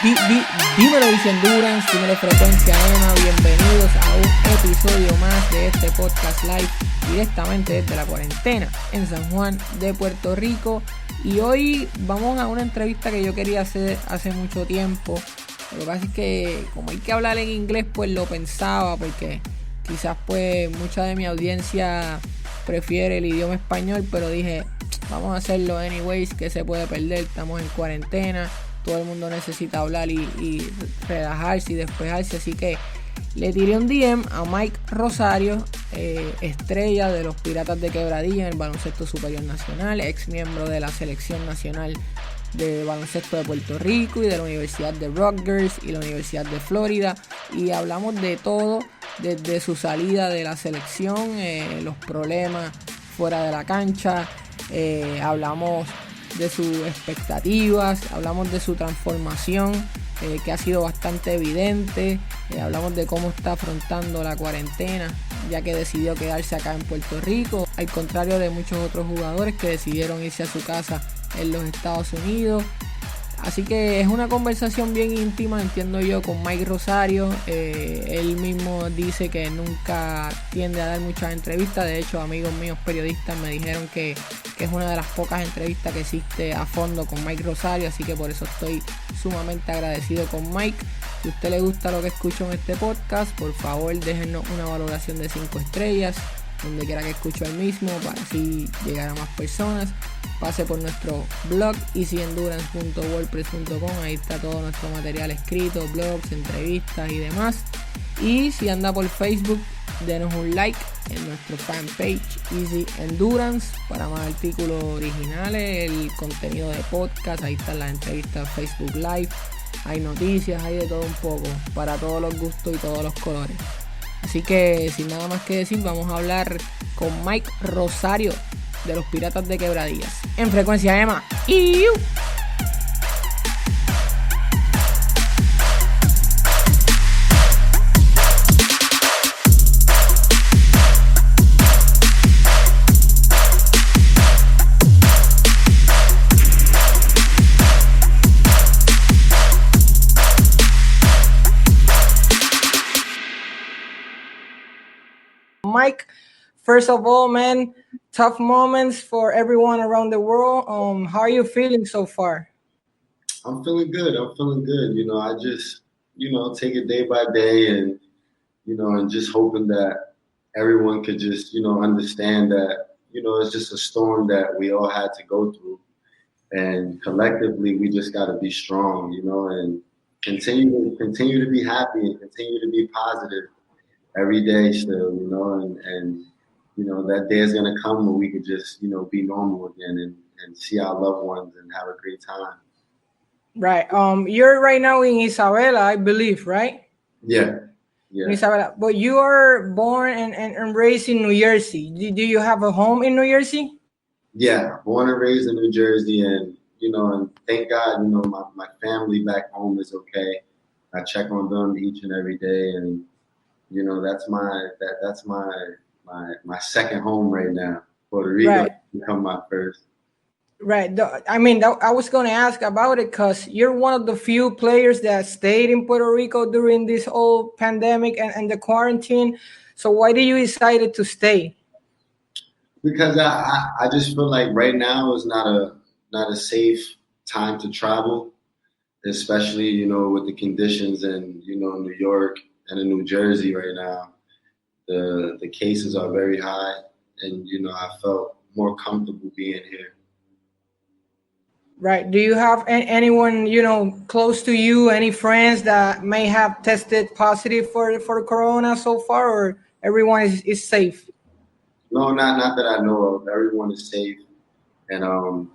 Dímelo Dice Endurance, dímelo Frecuencia Emma, bienvenidos a un episodio más de este podcast live directamente desde la cuarentena en San Juan de Puerto Rico. Y hoy vamos a una entrevista que yo quería hacer hace mucho tiempo. Lo que pasa es que como hay que hablar en inglés, pues lo pensaba, porque quizás pues mucha de mi audiencia prefiere el idioma español, pero dije, vamos a hacerlo anyways, que se puede perder, estamos en cuarentena, todo el mundo necesita hablar y relajarse y despejarse, así que le tiré un DM a Mike Rosario, estrella de los Piratas de Quebradillas en el baloncesto superior nacional, ex miembro de la Selección Nacional de baloncesto de Puerto Rico y de la Universidad de Rutgers y la Universidad de Florida, y hablamos de todo, desde su salida de la selección, los problemas fuera de la cancha, hablamos de sus expectativas, hablamos de su transformación, que ha sido bastante evidente, hablamos de cómo está afrontando la cuarentena, ya que decidió quedarse acá en Puerto Rico, al contrario de muchos otros jugadores que decidieron irse a su casa en los Estados Unidos. Así que es una conversación bien íntima, entiendo yo, con Mike Rosario. Él mismo dice que nunca tiende a dar muchas entrevistas. De hecho, amigos míos periodistas me dijeron que es una de las pocas entrevistas que existe a fondo con Mike Rosario. Así que por eso estoy sumamente agradecido con Mike. Si a usted le gusta lo que escucho en este podcast, por favor déjenos una valoración de 5 estrellas donde quiera que escucho el mismo, para así llegar a más personas. Pase por nuestro blog easyendurance.wordpress.com, ahí está todo nuestro material escrito, blogs, entrevistas y demás. Y si anda por Facebook, denos un like en nuestro fanpage Easy Endurance para más artículos originales, el contenido de podcast, ahí están las entrevistas, Facebook Live, hay noticias, hay de todo un poco, para todos los gustos y todos los colores. Así que sin nada más que decir, vamos a hablar con Mike Rosario de los Piratas de Quebradillas en Frecuencia Emma. ¡Iu! Mike, first of all, man, tough moments for everyone around the world. How are you feeling so far? I'm feeling good. You know, I just, take it day by day and, and just hoping that everyone could just, understand that, it's just a storm that we all had to go through. And collectively, we just got to be strong, and continue to be happy and continue to be positive every day still, and that day is going to come where we could just, be normal again and see our loved ones and have a great time. Right. You're right now in Isabela, I believe, right? Yeah. In Isabela. But you are born and raised in New Jersey. Do you have a home in New Jersey? Yeah, born and raised in New Jersey, and, and thank God, my family back home is okay. I check on them each and every day, and that's my second home right now. Puerto Rico has become my first. Right. I was going to ask about it because you're one of the few players that stayed in Puerto Rico during this whole pandemic and the quarantine. So why did you decide to stay? Because I just feel like right now is not a safe time to travel, especially, with the conditions in, New York and in New Jersey right now. The cases are very high, and, I felt more comfortable being here. Right. Do you have anyone, close to you, any friends that may have tested positive for Corona so far, or everyone is safe? No, not that I know of. Everyone is safe, and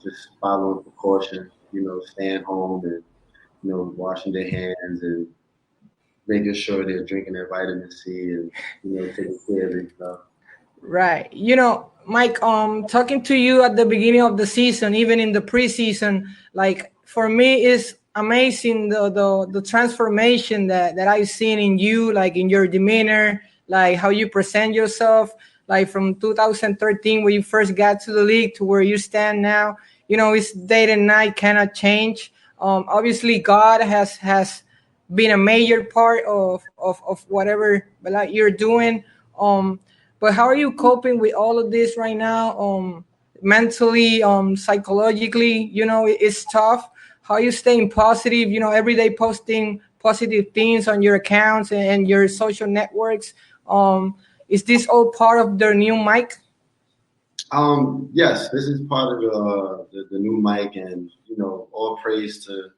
just following precautions, staying home and, washing their hands and making sure they're drinking their vitamin C and, taking care of their stuff. Right. Mike, talking to you at the beginning of the season, even in the preseason, like for me is amazing the transformation that I've seen in you, like in your demeanor, like how you present yourself, like from 2013 when you first got to the league to where you stand now. It's day and night, cannot change. Obviously, God has been a major part of whatever you're doing. But how are you coping with all of this right now? Mentally, psychologically, it's tough. How are you staying positive? Every day posting positive things on your accounts and your social networks. Is this all part of their new mic? Yes, this is part of the new mic, and all praise to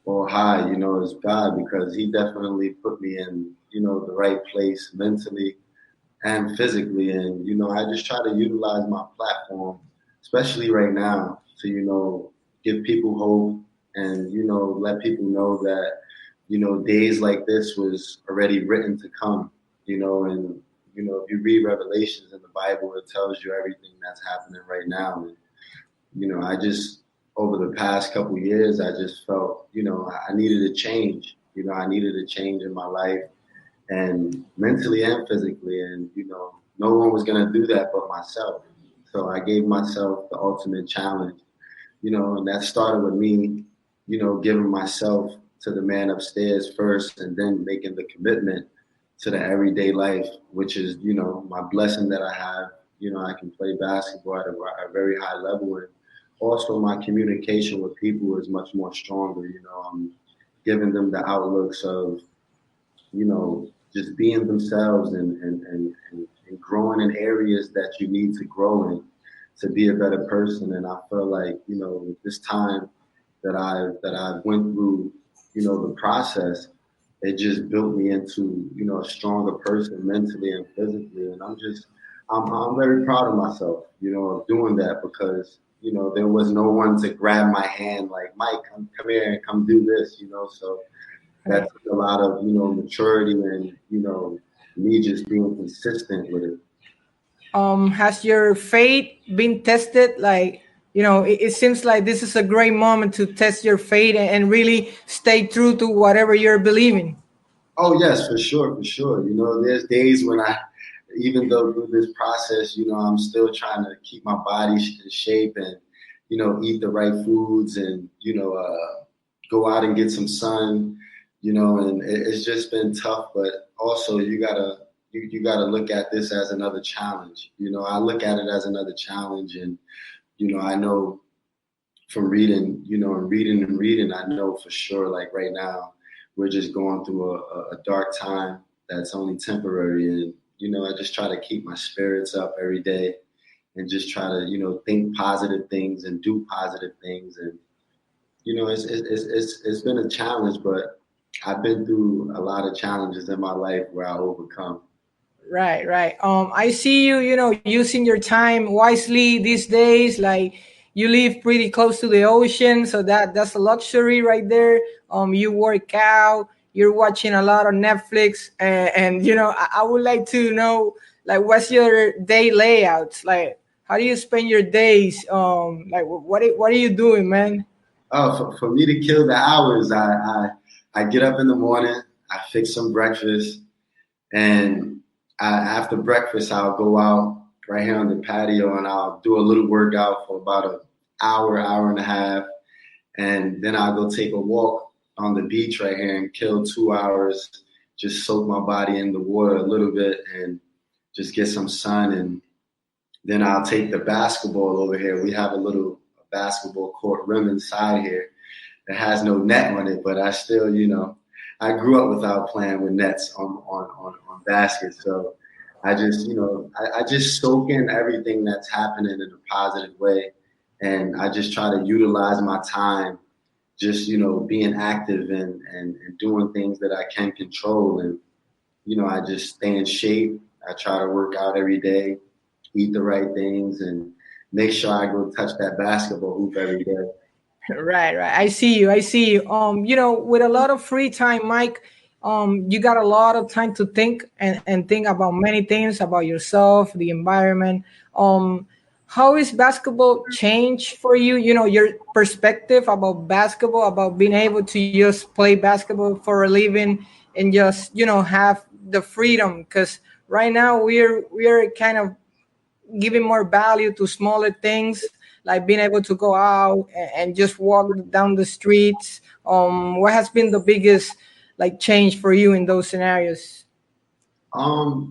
or high, is God, because He definitely put me in the right place mentally and physically, and I just try to utilize my platform, especially right now, to give people hope and let people know that days like this was already written to come, and if you read Revelations in the Bible, it tells you everything that's happening right now. And I just, over the past couple of years, I just felt I needed a change. I needed a change in my life, and mentally and physically, and no one was gonna do that but myself. So I gave myself the ultimate challenge, and that started with me, giving myself to the man upstairs first, and then making the commitment to the everyday life, which is, my blessing that I have. I can play basketball at a very high level, and also my communication with people is much more stronger. I'm giving them the outlooks of, just being themselves and growing in areas that you need to grow in to be a better person. And I feel like, with this time that I went through, the process, it just built me into, a stronger person mentally and physically. And I'm very proud of myself, of doing that, because, there was no one to grab my hand like, Mike, come here and come do this, so that's a lot of, maturity and, me just being consistent with it. Has your faith been tested? Like, it seems like this is a great moment to test your faith and really stay true to whatever you're believing. Oh, yes, for sure, for sure. There's days when even though through this process, I'm still trying to keep my body in shape and, eat the right foods and, go out and get some sun, and it's just been tough. But also you gotta look at this as another challenge. I look at it as another challenge, and, I know from reading, and reading, I know for sure, like right now, we're just going through a dark time that's only temporary. And, I just try to keep my spirits up every day and just try to, think positive things and do positive things. And, it's been a challenge, but I've been through a lot of challenges in my life where I overcome. Right, right. I see you, using your time wisely these days. Like, you live pretty close to the ocean, so that's a luxury right there. You work out, you're watching a lot of Netflix, and I would like to know, like, what's your day layouts? Like, how do you spend your days? Like, what are you doing, man? Oh, for me to kill the hours, I get up in the morning, I fix some breakfast, and after breakfast, I'll go out right here on the patio and I'll do a little workout for about an hour and a half. And then I'll go take a walk on the beach right here and kill 2 hours, just soak my body in the water a little bit and just get some sun. And then I'll take the basketball over here. We have a little basketball court rim inside here that has no net on it, but I still, I grew up without playing with nets on baskets. So I just, I just soak in everything that's happening in a positive way. And I just try to utilize my time, just, being active and doing things that I can control. And, I just stay in shape. I try to work out every day, eat the right things, and make sure I go touch that basketball hoop every day. Right, right. I see you. I see you. With a lot of free time, Mike, you got a lot of time to think and think about many things about yourself, the environment. How is basketball change for you? Your perspective about basketball, about being able to just play basketball for a living and just, have the freedom. Because right now we are kind of giving more value to smaller things like being able to go out and just walk down the streets? What has been the biggest like change for you in those scenarios?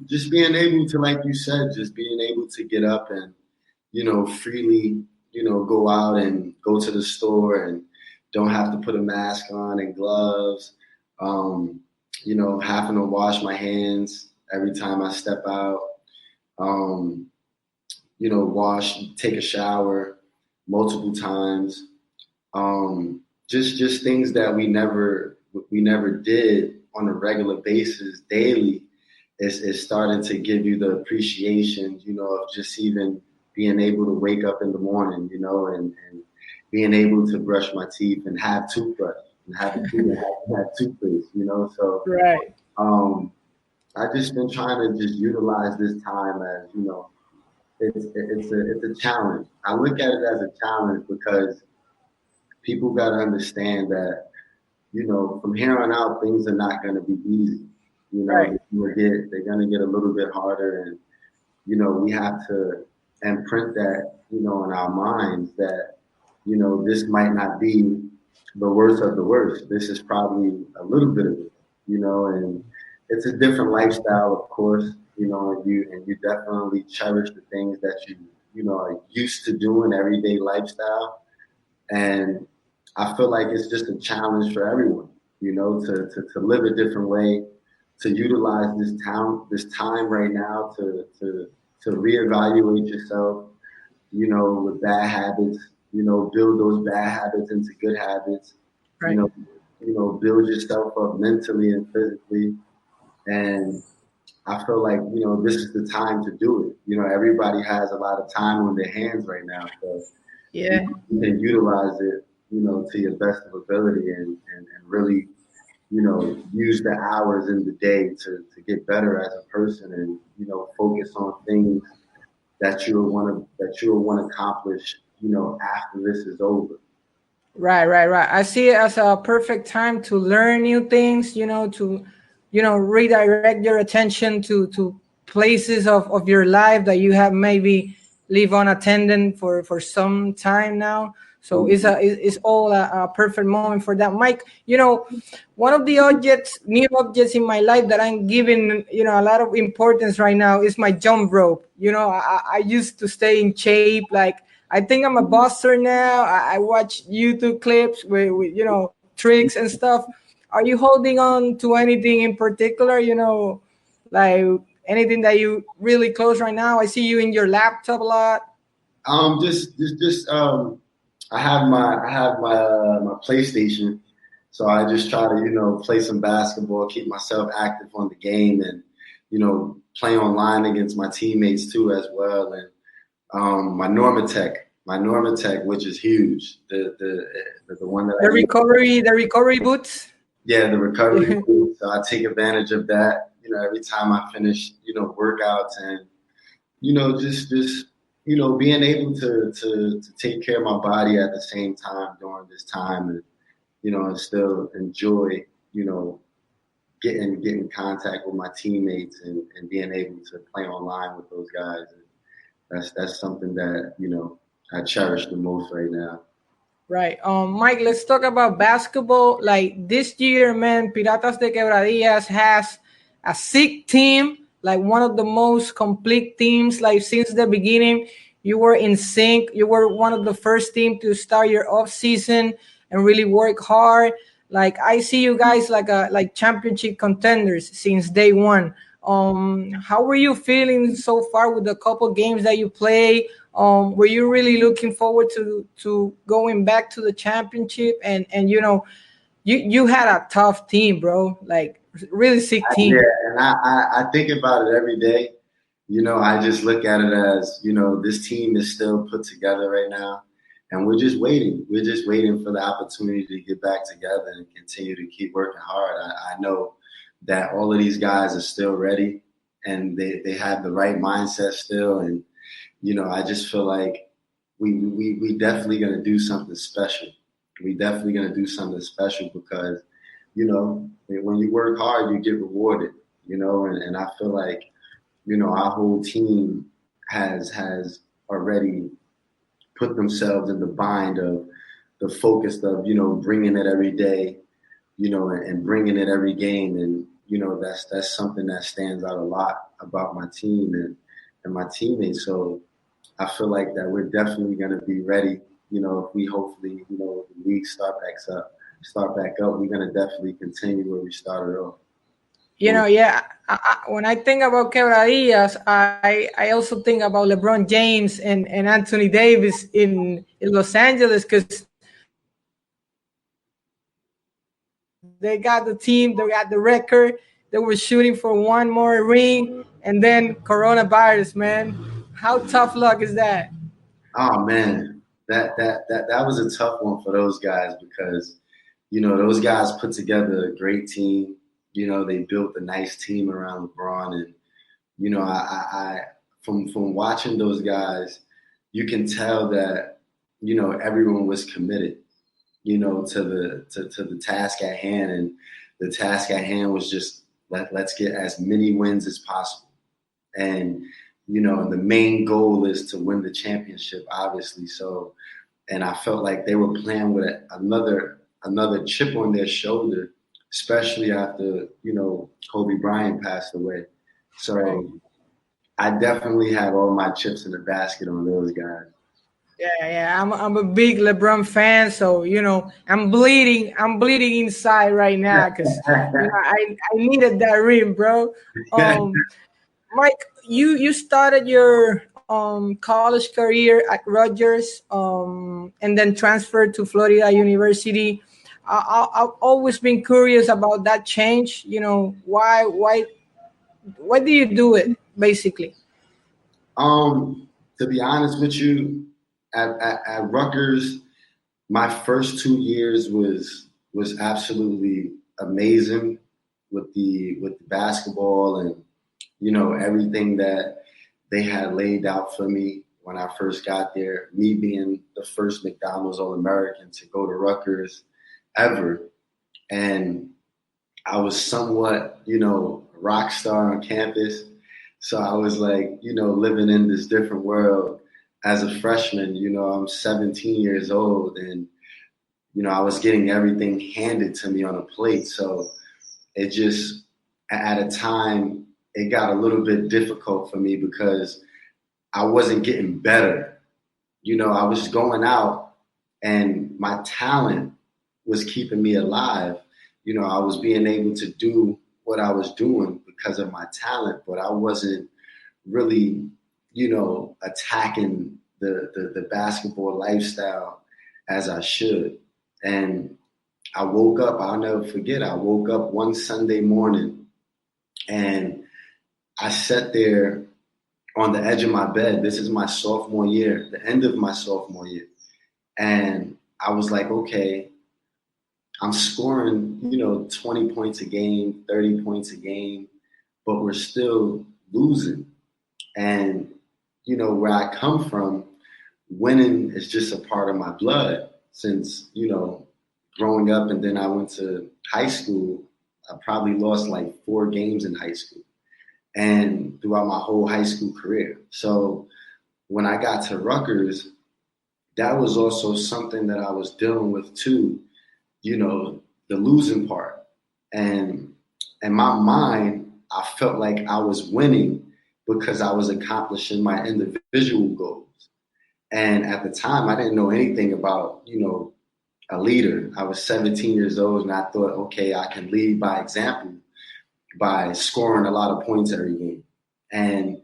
Just being able to, like you said, just being able to get up and, freely, go out and go to the store and don't have to put a mask on and gloves. Having to wash my hands every time I step out. Take a shower multiple times. Just things that we never did on a regular basis daily. Is starting to give you the appreciation, of just even being able to wake up in the morning, and being able to brush my teeth and have toothbrush and have toothpaste, So Right. I just been trying to just utilize this time as, it's a challenge. I look at it as a challenge because people got to understand that, from here on out, things are not going to be easy. Right. They're going to get a little bit harder, and we have to imprint that, in our minds that, this might not be the worst of the worst. This is probably a little bit of it, and it's a different lifestyle, of course, and you definitely cherish the things that are used to doing everyday lifestyle, and I feel like it's just a challenge for everyone, to live a different way, to utilize this time right now to reevaluate yourself, with bad habits, build those bad habits into good habits, Right. Build yourself up mentally and physically. And I feel like, this is the time to do it. Everybody has a lot of time on their hands right now. So Yeah. you can utilize it, to your best of ability and really, use the hours in the day to get better as a person and, focus on things that you'll want to accomplish, after this is over. Right. I see it as a perfect time to learn new things, to, redirect your attention to places of your life that you have maybe leave unattended for some time now. So it's all a perfect moment for that. Mike, one of the new objects in my life that I'm giving, a lot of importance right now is my jump rope. I used to stay in shape. Like, I think I'm a boxer now. I watch YouTube clips with tricks and stuff. Are you holding on to anything in particular? Like anything that you really close right now? I see you in your laptop a lot. I have my PlayStation, so I just try to play some basketball, keep myself active on the game, and play online against my teammates too as well. And my Normatec, which is huge, the one that the recovery boots. Yeah, the recovery boots. So I take advantage of that. Every time I finish, workouts and just being able to take care of my body at the same time during this time, and and still enjoy getting in contact with my teammates and being able to play online with those guys. And that's something that I cherish the most right now. Right. Mike, let's talk about basketball. Like this year, man, Piratas de Quebradillas has a sick team, like one of the most complete teams, like since the beginning. You were in sync. You were one of the first team to start your off season and really work hard. Like I see you guys like championship contenders since day one. How were you feeling so far with the couple games that you play? Were you really looking forward to going back to the championship? And you had a tough team, bro. Like really sick team. Yeah, and I think about it every day. I just look at it as, this team is still put together right now. And we're just waiting. We're just waiting for the opportunity to get back together and continue to keep working hard. I know that all of these guys are still ready and they have the right mindset still. And, I just feel like we definitely going to do something special. We definitely going to do something special because, when you work hard, you get rewarded, and I feel like, our whole team has already put themselves in the bind of the focus of, bringing it every day, and bringing it every game. And, that's something that stands out a lot about my team and my teammates. So I feel like that we're definitely going to be ready. If we hopefully, the league start back up, we're going to definitely continue where we started off. When I think about Quebradillas, I also think about LeBron James and Anthony Davis in Los Angeles, because they got the team, they got the record, they were shooting for one more ring, and then coronavirus, man. How tough luck is that? Oh man, that was a tough one for those guys because, those guys put together a great team. They built a nice team around LeBron, and I from watching those guys, you can tell that everyone was committed, to the task at hand, and the task at hand was just let's get as many wins as possible, and the main goal is to win the championship, obviously. So, and I felt like they were playing with another chip on their shoulder, especially after, Kobe Bryant passed away. So I definitely had all my chips in the basket on those guys. Yeah. I'm a big LeBron fan, so I'm bleeding inside right now because I needed that ring, bro. Mike, you started your college career at Rutgers, and then transferred to Florida University. I've always been curious about that change. Why do you do it, basically? To be honest with you, at Rutgers, my first 2 years was absolutely amazing with the basketball and everything that they had laid out for me when I first got there. Me being the first McDonald's All-American to go to Rutgers ever, and I was somewhat a rock star on campus. So I was like, living in this different world as a freshman. I'm 17 years old, and I was getting everything handed to me on a plate. So it just, at a time, it got a little bit difficult for me because I wasn't getting better. I was going out and my talent was keeping me alive. I was being able to do what I was doing because of my talent, but I wasn't really, attacking the basketball lifestyle as I should. And I woke up, I'll never forget, I woke up one Sunday morning and I sat there on the edge of my bed. This is my sophomore year, the end of my sophomore year. And I was like, okay, I'm scoring, 20 points a game, 30 points a game, but we're still losing. And, where I come from, winning is just a part of my blood since, growing up. And then I went to high school. I probably lost like 4 games in high school and throughout my whole high school career. So when I got to Rutgers, that was also something that I was dealing with too, the losing part. And in my mind, I felt like I was winning because I was accomplishing my individual goals. And at the time, I didn't know anything about, a leader. I was 17 years old and I thought, okay, I can lead by example by scoring a lot of points every game. And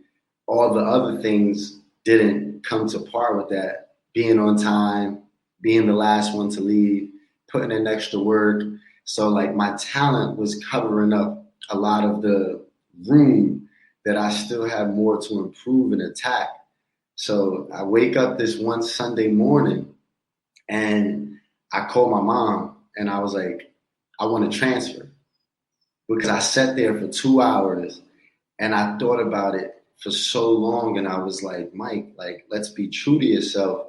all the other things didn't come to par with that. Being on time, being the last one to lead, putting in extra work. So like my talent was covering up a lot of the room that I still have more to improve and attack. So I wake up this one Sunday morning and I called my mom and I was like, I want to transfer. Because I sat there for 2 hours and I thought about it for so long. And I was like, Mike, like, let's be true to yourself.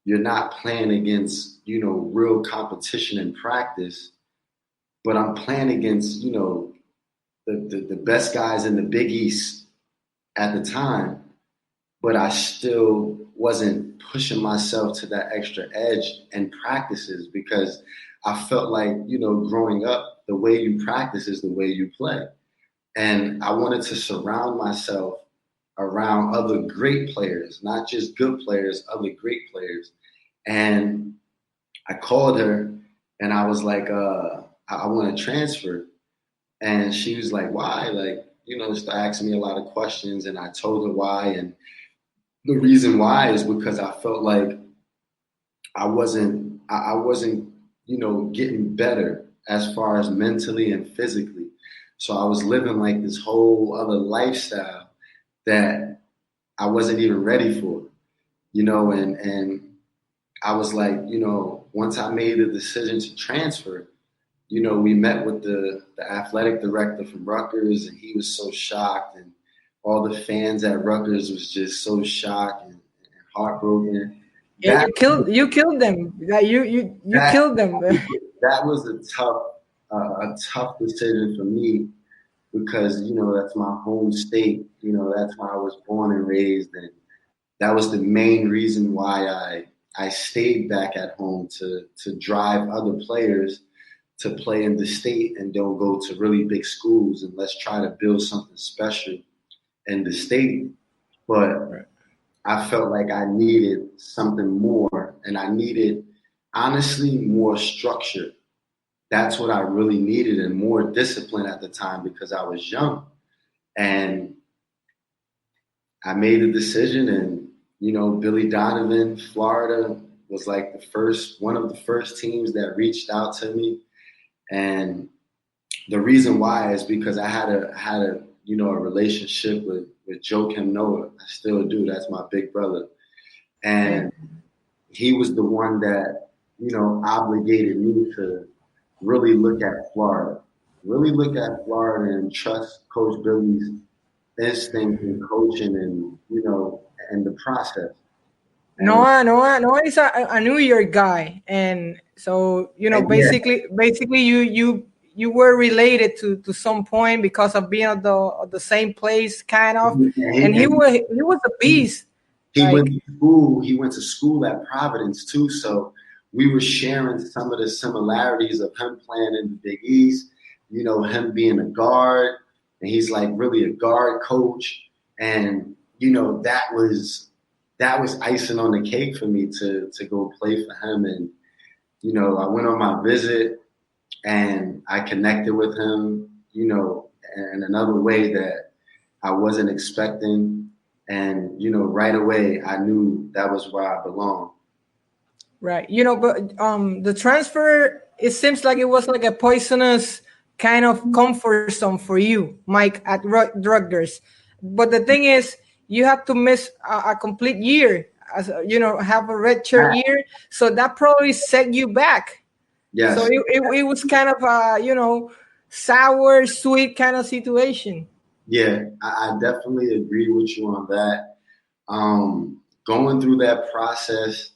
You're not playing against, real competition in practice, but I'm playing against, the best guys in the Big East at the time. but I still wasn't pushing myself to that extra edge in practices because I felt like, growing up, the way you practice is the way you play. And I wanted to surround myself around other great players, not just good players, other great players. And I called her and I was like, I want to transfer. And she was like, why? Like, just asking me a lot of questions. And I told her why. And the reason why is because I felt like I wasn't, getting better as far as mentally and physically. So I was living like this whole other lifestyle that I wasn't even ready for, and I was like, once I made the decision to transfer, we met with the athletic director from Rutgers, and he was so shocked, and all the fans at Rutgers was just so shocked and heartbroken. Yeah, you killed them. You killed them. That was a tough decision for me because that's my home state. That's where I was born and raised, and that was the main reason why I stayed back at home to drive other players to play in the state and don't go to really big schools, and let's try to build something special in the state. But I felt like I needed something more, and I needed, honestly, more structure. That's what I really needed, and more discipline at the time because I was young. And I made a decision, and Billy Donovan, Florida, was like one of the first teams that reached out to me. And the reason why is because I had a relationship with Joakim Noah. I still do. That's my big brother. And he was the one that, obligated me to really look at Florida. Really look at Florida and trust Coach Billy's instinct in coaching and, and the process. And Noah is a New York guy, and so basically you were related to some point because of being at the same place, kind of. And he was a beast. He went to school. He went to school at Providence too, so we were sharing some of the similarities of him playing in the Big East. Him being a guard, and he's like really a guard coach, and that was icing on the cake for me to go play for him. And, I went on my visit and I connected with him, in another way that I wasn't expecting. And, right away I knew that was where I belonged. Right. But the transfer, it seems like it was like a poisonous kind of comfort zone for you, Mike, at Rutgers. But the thing is, you have to miss a complete year, have a redshirt year. So that probably set you back. Yes. So it was kind of a, sour, sweet kind of situation. Yeah, I definitely agree with you on that. Going through that process,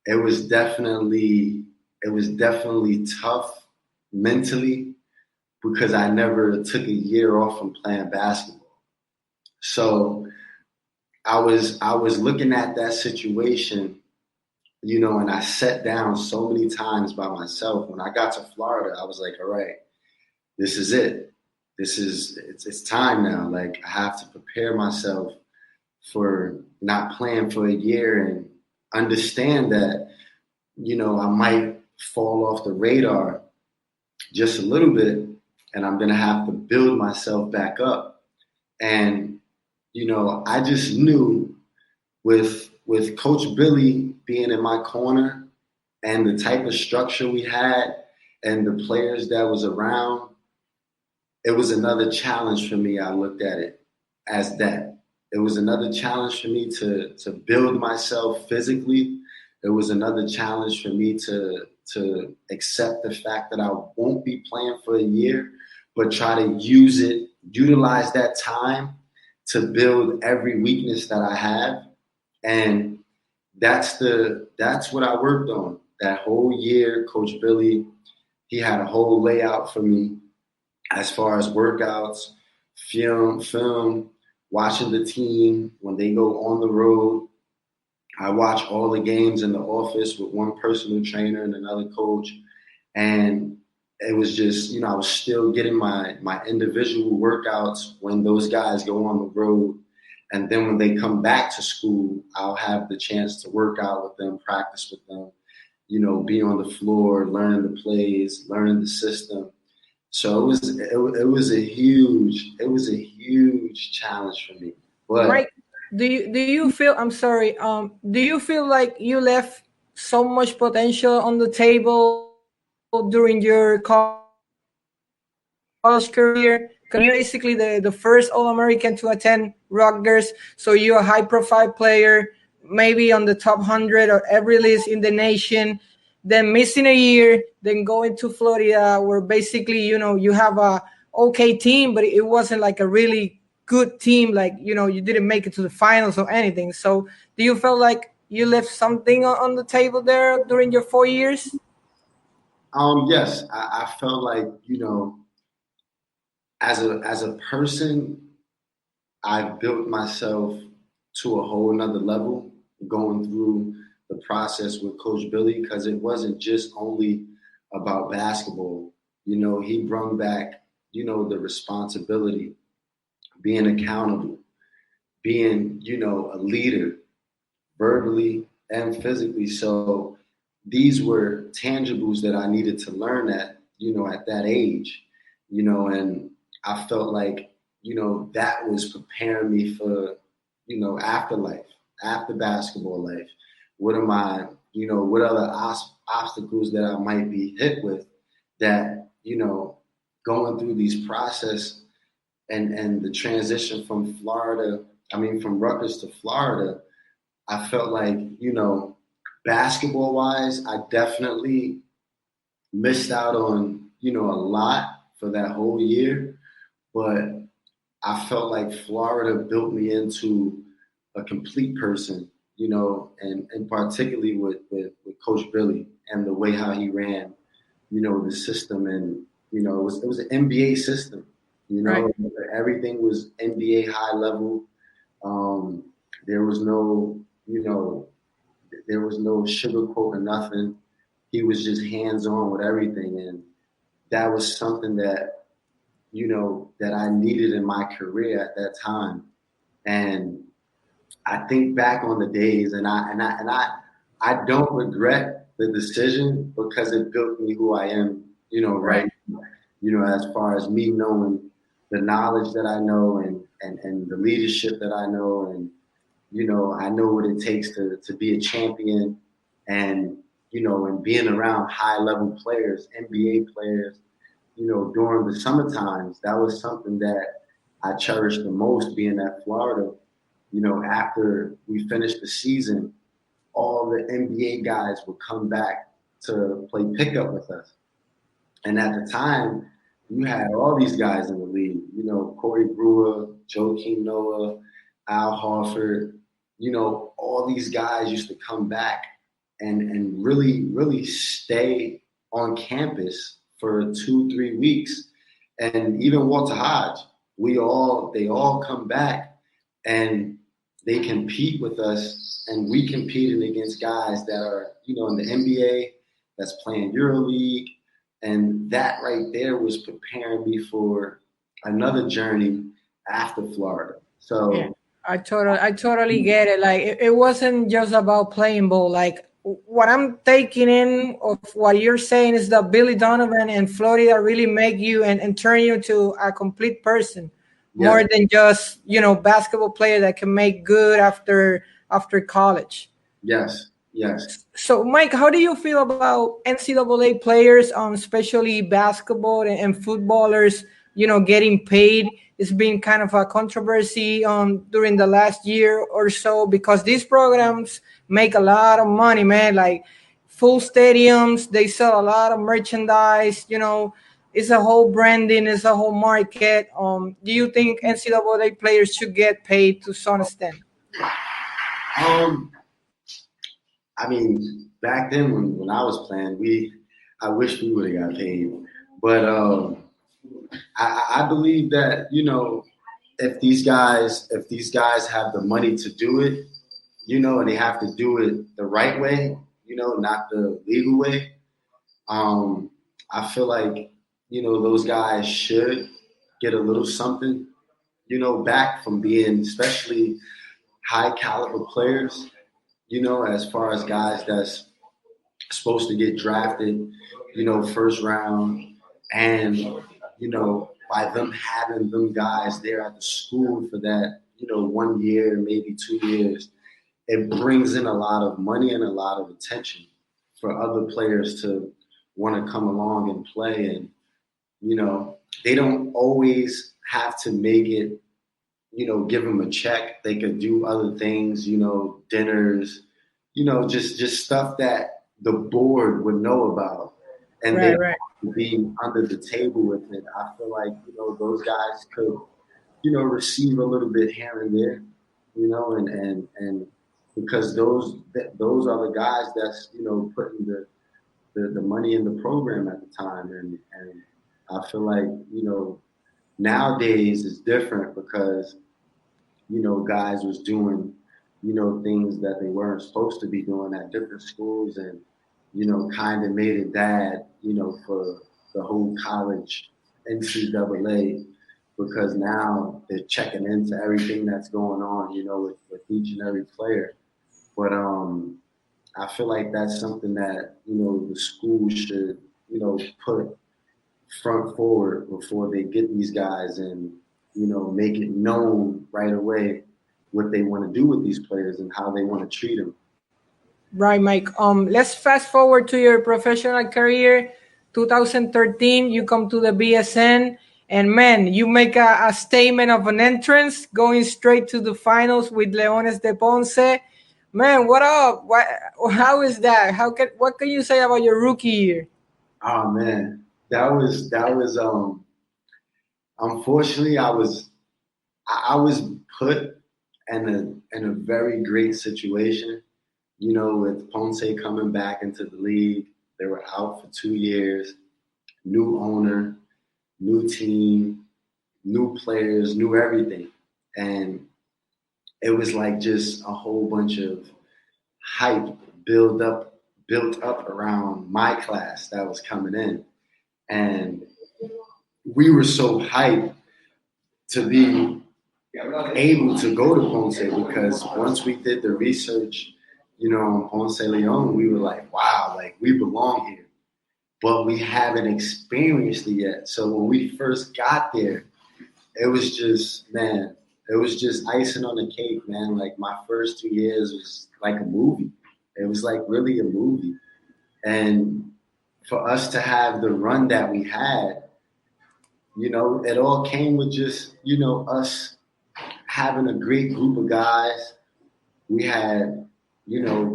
it was definitely tough mentally because I never took a year off from playing basketball. So I was looking at that situation, and I sat down so many times by myself. When I got to Florida, I was like, all right, this is it. It's time now. Like, I have to prepare myself for not playing for a year and understand that, I might fall off the radar just a little bit, and I'm going to have to build myself back up. And, I just knew with Coach Billy being in my corner and the type of structure we had and the players that was around, it was another challenge for me. I looked at it as that. It was another challenge for me to build myself physically. It was another challenge for me to accept the fact that I won't be playing for a year, but try to utilize that time to build every weakness that I have. And that's what I worked on. That whole year, Coach Billy, he had a whole layout for me as far as workouts, film, watching the team when they go on the road. I watch all the games in the office with one personal trainer and another coach. And it was just, I was still getting my individual workouts when those guys go on the road. And then when they come back to school, I'll have the chance to work out with them, practice with them, be on the floor, learning the plays, learning the system. So it was a huge challenge for me. But Mike, do you feel? I'm sorry. Do you feel like you left so much potential on the table during your college career? Because you basically the first All-American to attend Rutgers, so you're a high-profile player, maybe on the top 100 or every list in the nation. Then missing a year, then going to Florida, where basically you have a okay team, but it wasn't like a really good team. Like you didn't make it to the finals or anything. So do you feel like you left something on the table there during your 4 years? yes, I felt like, as a person, I built myself to a whole nother level going through the process with Coach Billy, because it wasn't just only about basketball. He brought back, the responsibility, being accountable, being, a leader, verbally and physically. So these were tangibles that I needed to learn at that age, and I felt like, that was preparing me for, afterlife, after basketball life. What am I, what other obstacles that I might be hit with that, going through these process and the transition from from Rutgers to Florida, I felt like, basketball wise, I definitely missed out on, a lot for that whole year. But I felt like Florida built me into a complete person, and particularly with Coach Billy and the way how he ran, the system. And, it was an NBA system, Right. everything was NBA high level. There was no, there was no sugarcoat or nothing. He was just hands on with everything. And that was something that, that I needed in my career at that time. And I think back on the days, and I don't regret the decision, because it built me who I am, right now. As far as me knowing the knowledge that I know, and the leadership that I know, and I know what it takes to be a champion, and and being around high level players, NBA players, during the summer times. That was something that I cherished the most, being at Florida. After we finished the season, all the NBA guys would come back to play pickup with us. And at the time, you had all these guys in the league, Corey Brewer, Joakim Noah, Al Horford, all these guys used to come back and really, really stay on campus for 2-3 weeks. And even Walter Hodge, they all come back and they compete with us, and we competing against guys that are, in the NBA, that's playing EuroLeague. And that right there was preparing me for another journey after Florida. So Yeah, I totally get it. Like it wasn't just about playing ball. Like what I'm taking in of what you're saying is that Billy Donovan and Florida really make you and turn you to a complete person, yeah, more than just basketball player that can make good after college. yes. So, Mike, how do you feel about NCAA players, especially basketball and footballers, getting paid? It's been kind of a controversy during the last year or so, because these programs make a lot of money, man. Like full stadiums, they sell a lot of merchandise. It's a whole branding, it's a whole market. Do you think NCAA players should get paid to some extent? Um, I mean, back then when I was playing, I wish we would have got paid, but I believe that if these guys have the money to do it, and they have to do it the right way, not the legal way, I feel like, those guys should get a little something, back from being especially high caliber players, as far as guys that's supposed to get drafted, first round. And, by them having them guys there at the school for that, 1 year, maybe 2 years, it brings in a lot of money and a lot of attention for other players to want to come along and play. And, they don't always have to make it, give them a check. They could do other things, dinners, just stuff that the board would know about. And they don't have to be under the table with it. I feel like, those guys could, receive a little bit here and there, and because those are the guys that's, putting the money in the program at the time. And I feel like, nowadays it's different because, guys was doing, things that they weren't supposed to be doing at different schools, and, kind of made it bad, for the whole college NCAA, because now they're checking into everything that's going on, with each and every player. But I feel like that's something that, the school should, put front forward before they get these guys, and, make it known right away what they want to do with these players and how they want to treat them. Right, Mike. Let's fast forward to your professional career. 2013, you come to the BSN, and man, you make a statement of an entrance, going straight to the finals with Leones de Ponce. Man, what up? How is that? What can you say about your rookie year? Oh man, that was unfortunately I was put in a very great situation, with Ponce coming back into the league. They were out for 2 years, new owner, new team, new players, new everything. And it was like just a whole bunch of hype built up around my class that was coming in. And we were so hyped to be able to go to Ponce, because once we did the research, on Ponce Leon, we were like, wow, like we belong here. But we haven't experienced it yet. So when we first got there, it was just icing on the cake, man. Like my first 2 years was like a movie. It was like really a movie. And for us to have the run that we had, it all came with just, us having a great group of guys. We had,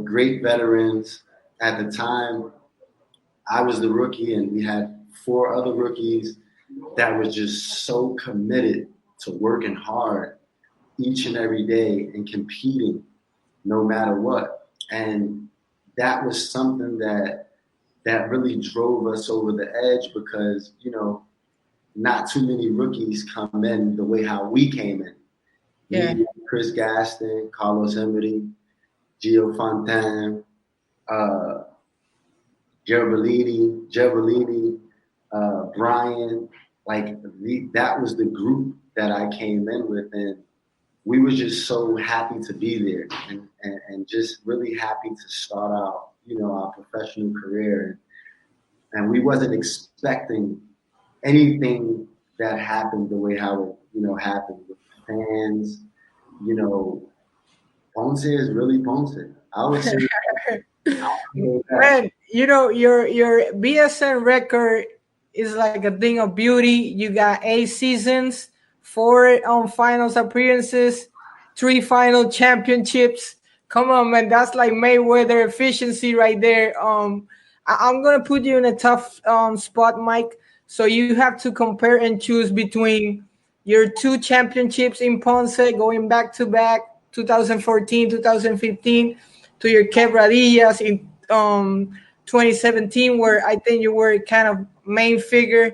great veterans. At the time, I was the rookie, and we had 4 other rookies that were just so committed to working hard each and every day and competing no matter what. And that was something that really drove us over the edge, because, not too many rookies come in the way how we came in. Yeah. Me, Chris Gaston, Carlos Emery, Gio Fontaine, Gerbolini, Brian. Like that was the group that I came in with, and we were just so happy to be there, and just really happy to start out, our professional career. And we wasn't expecting anything that happened the way how it, happened with fans. Ponce is really Ponce. I would say. Man, your BSN record is like a thing of beauty. You got 8 seasons, 4 finals appearances, 3 final championships. Come on, man, that's like Mayweather efficiency right there. I'm gonna put you in a tough spot, Mike. So you have to compare and choose between your 2 championships in Ponce, going back to back, 2014, 2015, to your Quebradillas in 2017, where I think you were kind of main figure.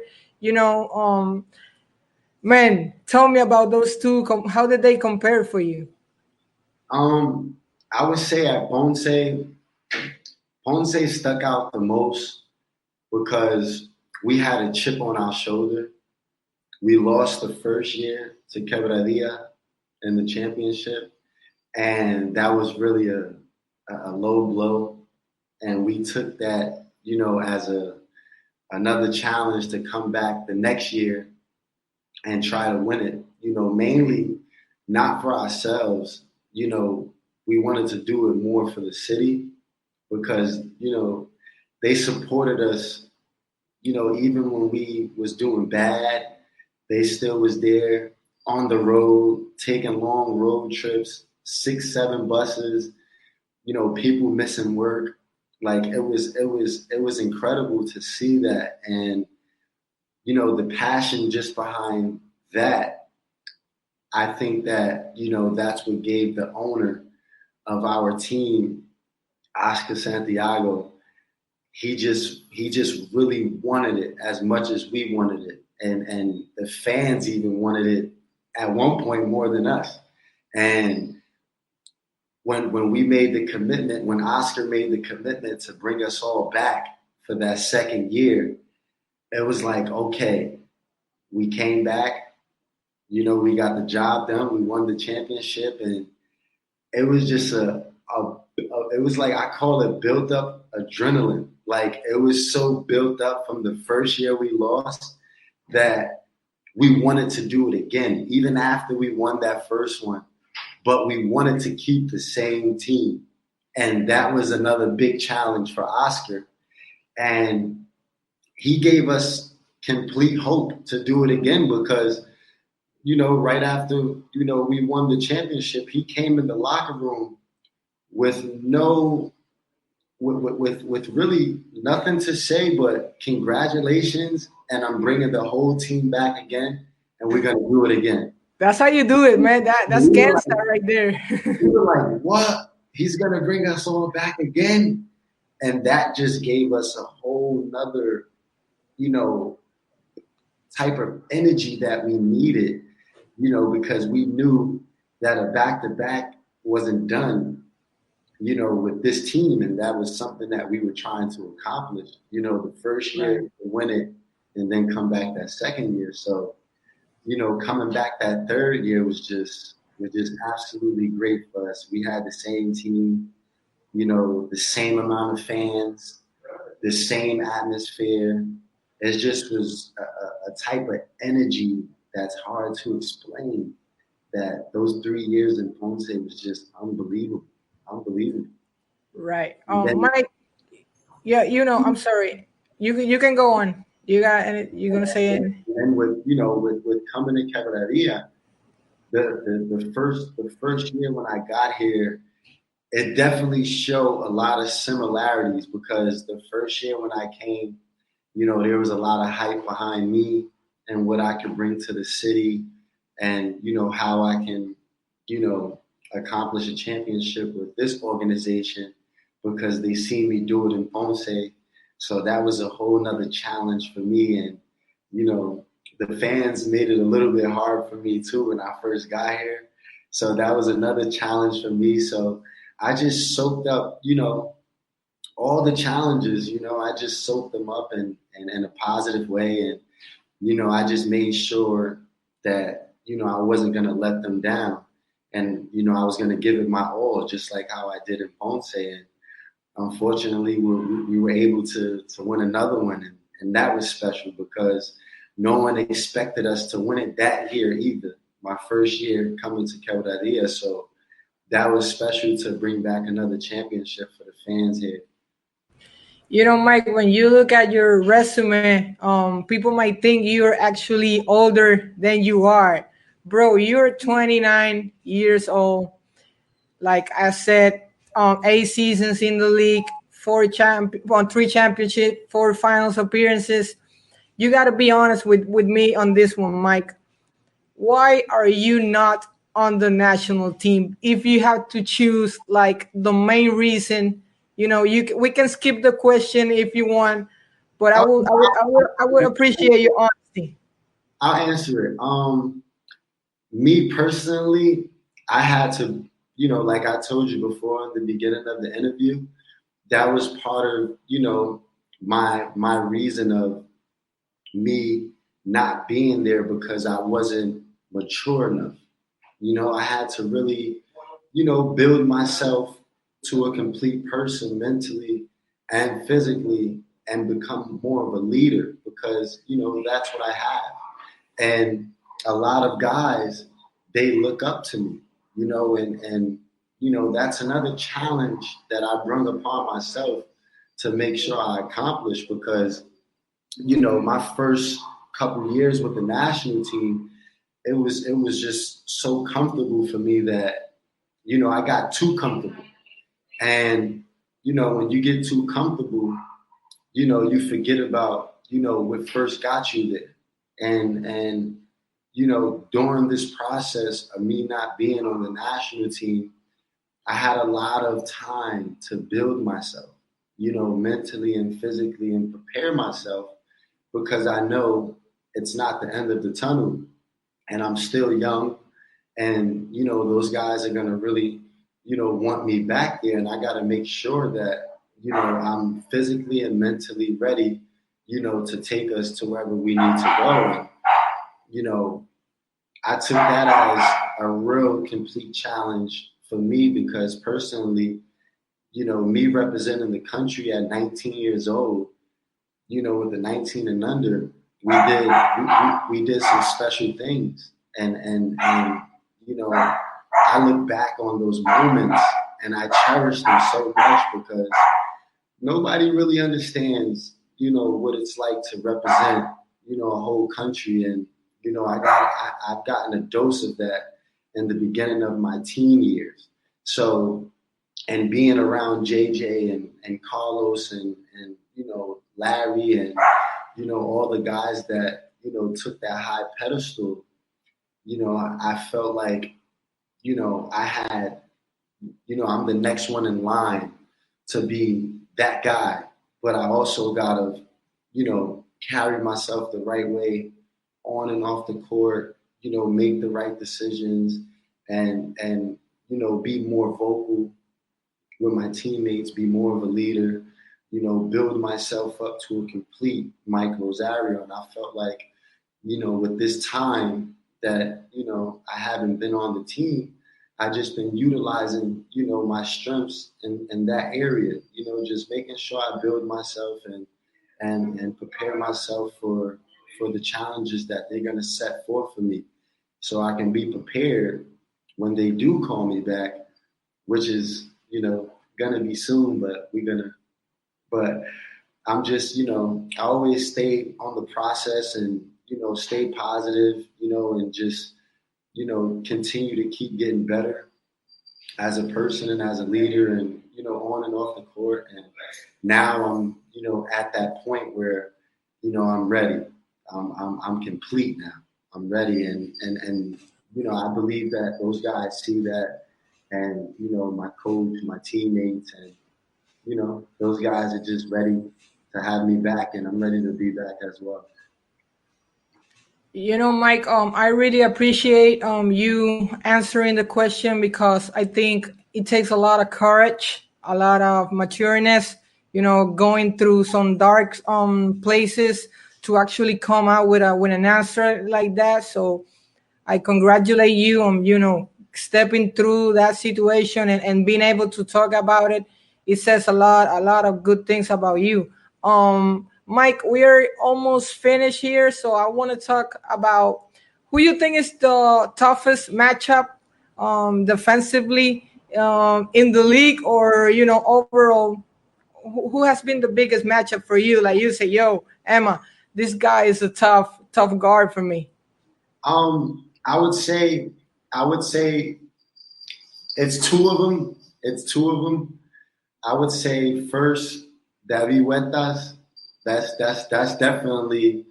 Man, tell me about those two. How did they compare for you? I would say at Ponce stuck out the most because we had a chip on our shoulder. We lost the first year to Quebradillas in the championship, and that was really a low blow. And we took that, as another challenge to come back the next year and try to win it. Mainly not for ourselves. We wanted to do it more for the city because they supported us. Even when we was doing bad, they still was there on the road, taking long road trips, 6, 7 buses. People missing work. Like it was incredible to see that, and the passion just behind that. I think that that's what gave the owner of our team, Oscar Santiago. He just really wanted it as much as we wanted it, and the fans even wanted it at one point more than us. And when we made the commitment, when Oscar made the commitment to bring us all back for that second year, it was like, okay, we came back, we got the job done, we won the championship, and it was just it was like, I call it built up adrenaline. Like it was so built up from the first year we lost that we wanted to do it again, even after we won that first one. But we wanted to keep the same team. And that was another big challenge for Oscar. And he gave us complete hope to do it again because, right after, we won the championship, he came in the locker room with with really nothing to say but congratulations, and I'm bringing the whole team back again, and we're going to do it again. That's how you do it, man. That's gangsta right there. We were like, what? He's going to bring us all back again? And that just gave us a whole nother, type of energy that we needed, because we knew that a back-to-back wasn't done, with this team. And that was something that we were trying to accomplish, the first year, to win it, and then come back that second year. So, coming back that third year was just absolutely great for us. We had the same team, the same amount of fans, the same atmosphere. It just was a type of energy that's hard to explain. That those 3 years in Ponce was just unbelievable. Right. Mike. Yeah, I'm sorry. You can go on. You you're gonna say it. And with coming to Quebradillas, the first year when I got here, it definitely showed a lot of similarities because the first year when I came, there was a lot of hype behind me and what I could bring to the city, and how I can, accomplish a championship with this organization because they see me do it in Ponce. So that was a whole nother challenge for me. And, the fans made it a little bit hard for me too when I first got here. So that was another challenge for me. So I just soaked up, all the challenges, I just soaked them up in a positive way. And, I just made sure that, I wasn't going to let them down. And, I was going to give it my all, just like how I did in Ponce. And unfortunately, we were able to win another one. And that was special because no one expected us to win it that year either. My first year coming to Quebradillas. So that was special to bring back another championship for the fans here. Mike, when you look at your resume, people might think you're actually older than you are. Bro, you're 29 years old. Like I said, 8 seasons in the league, 3 championships, 4 finals appearances. You got to be honest with me on this one, Mike. Why are you not on the national team? If you have to choose like the main reason, we can skip the question if you want, but I would appreciate your honesty. I'll answer it. Me personally, I had to, like I told you before in the beginning of the interview, that was part of, my reason of me not being there, because I wasn't mature enough. I had to really, build myself to a complete person mentally and physically and become more of a leader, because, that's what I have. And a lot of guys, they look up to me, and that's another challenge that I bring upon myself to make sure I accomplish, because, my first couple years with the national team, it was just so comfortable for me that, I got too comfortable. And, when you get too comfortable, you forget about, what first got you there. And during this process of me not being on the national team, I had a lot of time to build myself, mentally and physically, and prepare myself, because I know it's not the end of the tunnel, and I'm still young, and, those guys are going to really, want me back there, and I got to make sure that, I'm physically and mentally ready, to take us to wherever we need to go. And, I took that as a real complete challenge for me, because personally, me representing the country at 19 years old, with the 19 and under, we did some special things. And I look back on those moments and I cherish them so much, because nobody really understands, what it's like to represent, a whole country. And, I've gotten a dose of that in the beginning of my teen years. So, and being around JJ and Carlos and Larry and, all the guys that, took that high pedestal, I felt like, I had, I'm the next one in line to be that guy, but I also gotta, carry myself the right way on and off the court, make the right decisions and, be more vocal with my teammates, be more of a leader, build myself up to a complete Mike Rosario. And I felt like, with this time that, I haven't been on the team, I just been utilizing, my strengths in that area, just making sure I build myself and prepare myself for the challenges that they're going to set forth for me, so I can be prepared when they do call me back, which is, going to be soon, but I'm just, I always stay on the process and, stay positive, and just, continue to keep getting better as a person and as a leader, and, on and off the court. And now I'm, at that point where, I'm ready. I'm complete now. I'm ready. And, I believe that those guys see that, and, my coach, my teammates, and, those guys are just ready to have me back, and I'm ready to be back as well. Mike, I really appreciate you answering the question, because I think it takes a lot of courage, a lot of matureness, going through some dark places to actually come out with an answer like that. So I congratulate you on, stepping through that situation and being able to talk about it. It says a lot of good things about you. Mike, we're almost finished here, so I want to talk about who you think is the toughest matchup defensively in the league, or overall, who has been the biggest matchup for you? Like you say, yo, Emma, this guy is a tough guard for me. I would say it's two of them. I would say first, David Huertas. That's definitely.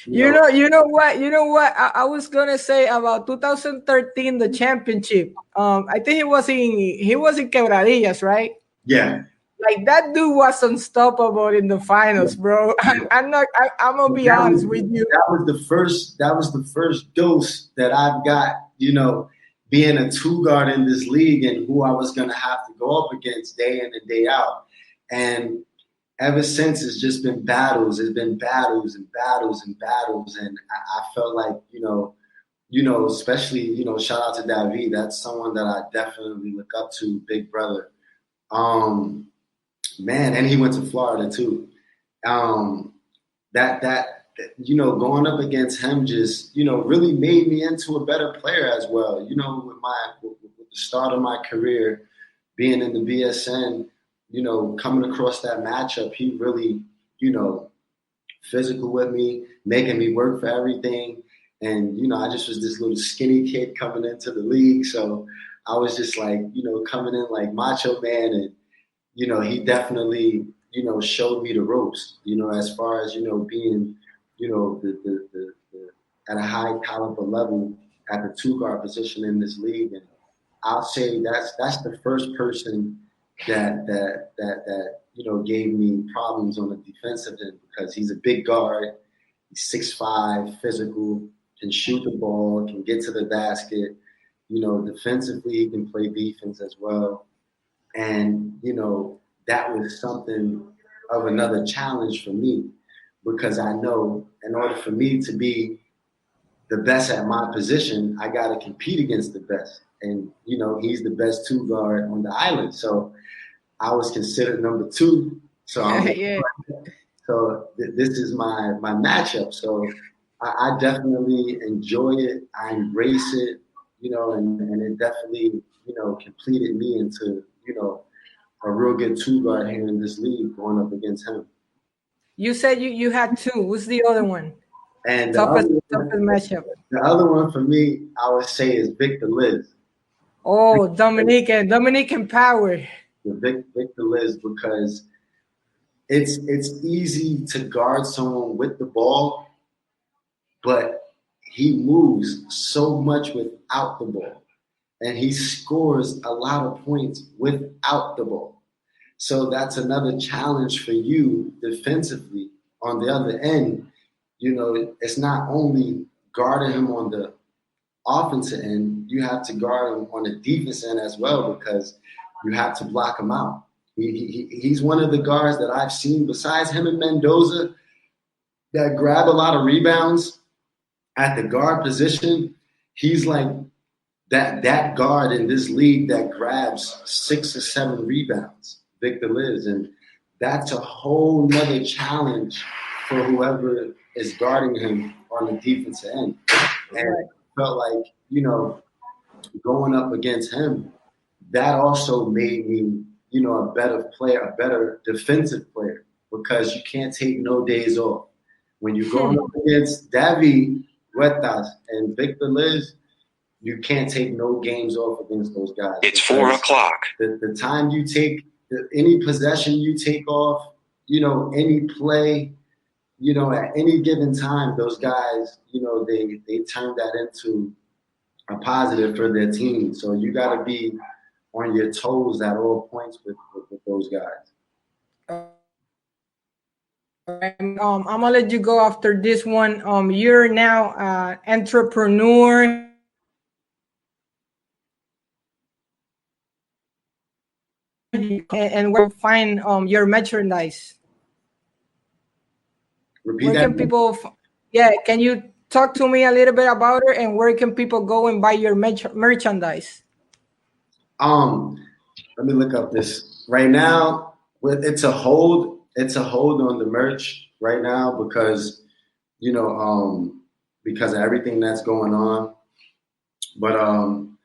You know what? I was gonna say about 2013, the championship. I think he was in Quebradillas, right? Yeah. Like that dude was unstoppable in the finals, bro. I'm gonna be honest with you. That was the first dose that I've got, being a two guard in this league and who I was gonna have to go up against day in and day out. And ever since, it's just been battles. It's been battles and battles and battles. And I felt like, especially, shout out to David. That's someone that I definitely look up to, big brother. Man, and he went to Florida too. Going up against him just, really made me into a better player as well. With the start of my career, being in the BSN, coming across that matchup, he really, physical with me, making me work for everything. And, I just was this little skinny kid coming into the league. So I was just like, coming in like Macho Man. And, he definitely, showed me the ropes, as far as, being, the at a high caliber level at the two guard position in this league. And I'll say that's the first person that gave me problems on the defensive end, because he's a big guard, he's 6'5", physical, can shoot the ball, can get to the basket. Defensively he can play defense as well. And that was something of another challenge for me, because I know in order for me to be the best at my position, I got to compete against the best. And, he's the best two guard on the island. So I was considered number two. So this is my matchup. So I definitely enjoy it. I embrace it, and it definitely, completed me into, a real good two guard here in this league going up against him. You said you had two. Who's the other one? And toughest matchup. The other one for me, I would say, is Victor Liz. Oh, Dominican power. Victor Liz, because it's easy to guard someone with the ball, but he moves so much without the ball, and he scores a lot of points without the ball. So that's another challenge for you defensively. On the other end, it's not only guarding him on the offensive end, you have to guard him on the defense end as well, because you have to block him out. He's one of the guards that I've seen, besides him and Mendoza, that grab a lot of rebounds at the guard position. He's like that guard in this league that grabs 6 or 7 rebounds, Victor Liz. And that's a whole nother challenge for whoever is guarding him on the defensive end. And I felt like, going up against him, that also made me, a better player, a better defensive player, because you can't take no days off. When you're going up against David Huertas and Victor Liz, you can't take no games off against those guys. It's 4 o'clock. The time you take, any possession you take off, any play, at any given time, those guys, they turn that into a positive for their team. So you got to be on your toes at all points with those guys. I'm gonna let you go after this one. You're now an entrepreneur. And where find your merchandise? Repeat where that. Can people? Can you talk to me a little bit about it, and where can people go and buy your merchandise? Let me look up this right now. It's a hold on the merch right now, because because of everything that's going on. But I'm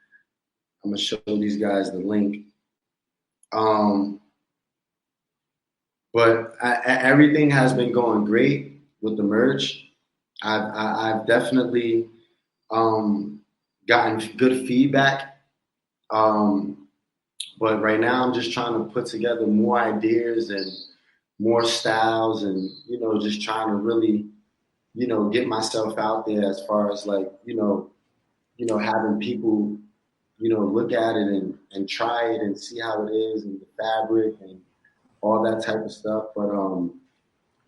gonna show these guys the link. But everything has been going great with the merch. I've definitely gotten good feedback. But right now I'm just trying to put together more ideas and more styles, and just trying to really get myself out there as far as like having people look at it and try it and see how it is, and the fabric, and all that type of stuff. But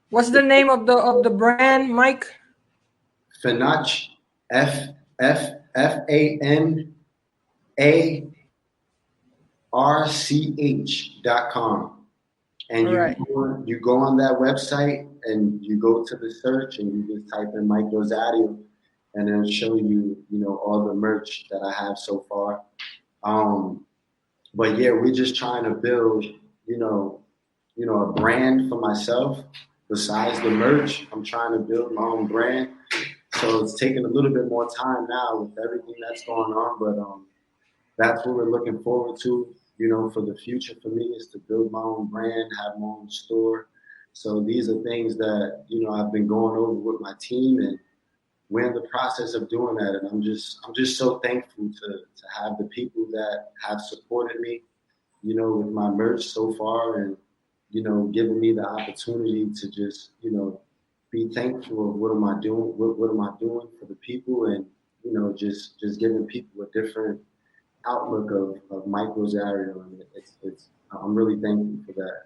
what's the name of the brand, Mike? FANPAGE, FANARCH.com. And you go on that website and you go to the search and you just type in Mike Rosario, and it'll show you, all the merch that I have so far. But yeah, we're just trying to build, a brand for myself. Besides the merch, I'm trying to build my own brand. So it's taking a little bit more time now with everything that's going on, but that's what we're looking forward to, for the future for me, is to build my own brand, have my own store. So these are things that, I've been going over with my team, and we're in the process of doing that. And I'm just so thankful to have the people that have supported me, with my merch so far, and, giving me the opportunity to just, be thankful of what am I doing for the people, and, just giving people a different outlook of Mike Rosario. And I'm really thankful for that.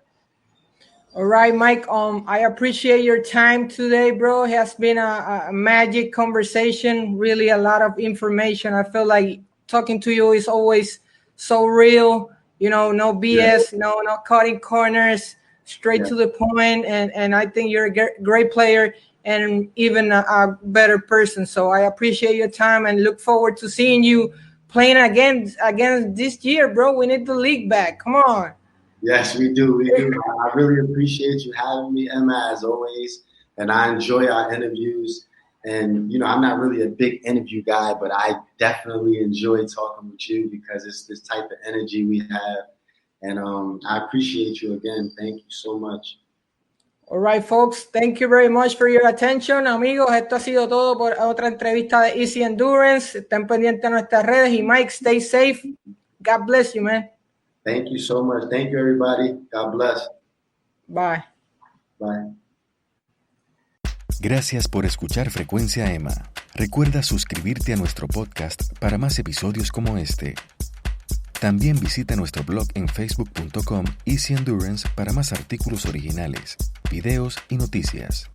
All right, Mike. I appreciate your time today, bro. It has been a magic conversation. Really, a lot of information. I feel like talking to you is always so real. No BS, no cutting corners, straight to the point. And I think you're a great player and even a better person. So I appreciate your time and look forward to seeing you playing again this year, bro. We need the league back. Come on. Yes, we do. I really appreciate you having me, Emma, as always. And I enjoy our interviews. And, I'm not really a big interview guy, but I definitely enjoy talking with you because it's this type of energy we have. And I appreciate you again. Thank you so much. All right, folks. Thank you very much for your attention. Amigos, esto ha sido todo por otra entrevista de Easy Endurance. Estén pendientes de nuestras redes. Y Mike, stay safe. God bless you, man. Thank you so much. Thank you, everybody. God bless. Bye. Bye. Gracias por escuchar Frecuencia EMA. Recuerda suscribirte a nuestro podcast para más episodios como este. También visita nuestro blog en facebook.com Easy Endurance para más artículos originales, videos y noticias.